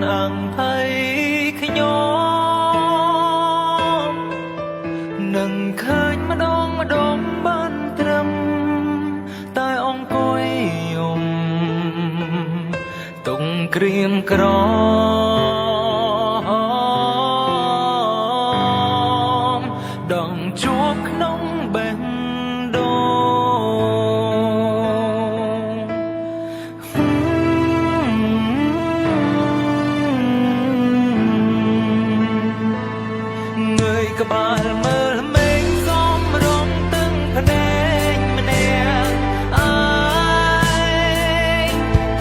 អង្គភ័យខ្ញុំនឹងឃើញម្ដងបានត្រឹមតែអង្គុយយំទុំក្រៀមក្រមដងជួបក្នុងបេះដូងងើយក្បាលមើលមេឃសំរងទឹងភ្នែកម្នាក់ឯង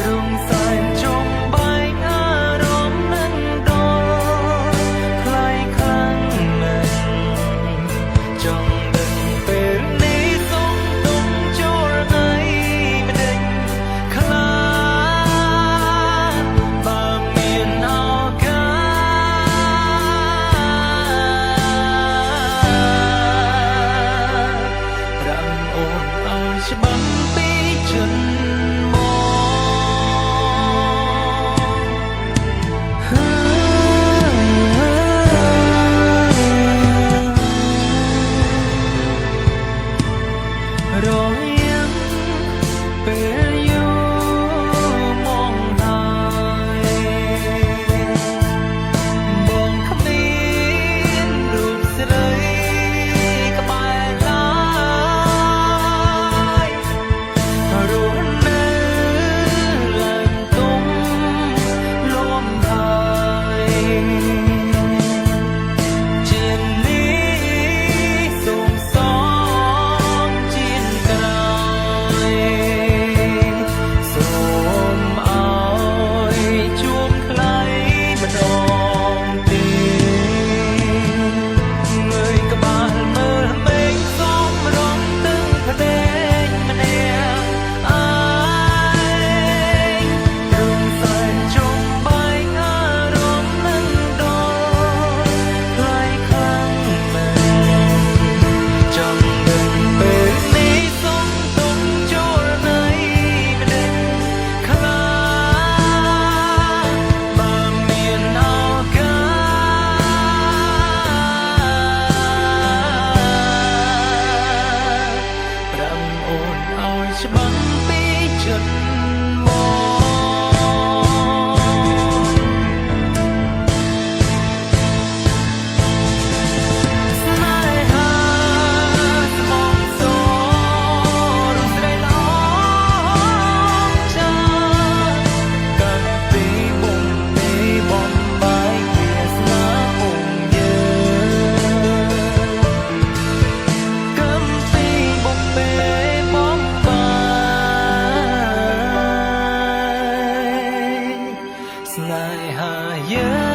រំសាយជុំបែកអារម្មណ៍នឹងដល់ខ្លាយខ្លាំងណាស់ចង់ដឹងពេលនេះសុំទុំចូលថ្ងៃម្ដេចខ្លាចបើមានឱកាសច្បាំងពីចិនមករយាំពេលយូរមកហើយបងគ្មានរូបស្រីក្បែរឡើយរស់នៅឡើងទុំលំហើយជានេះសូមសងជាក្រោយសូមឲ្យជួបថ្លៃម្ដងទៀតងើយក្បាលមើលមេឃសំរងទឹងភ្នែកម្នាក់ឯងរំសាយជុំបែកអារម្មណ៍នឹងដល់ខ្លាយខ្លាំងណាស់ចង់ដឹងពេលនេះសុំទុំចូលថ្ងៃម្ដេចខ្លាចបើមានឱកាសប្រាំអូនឲ្យច្បាំងពីចិត្តមកស្នេហាស្មងសរស្រីល្អចាកាន់ពីមុំនេះបំបាយវាស្នាមុំយើងកាន់ពីបុព្វេបំបាយស្នេហាយើង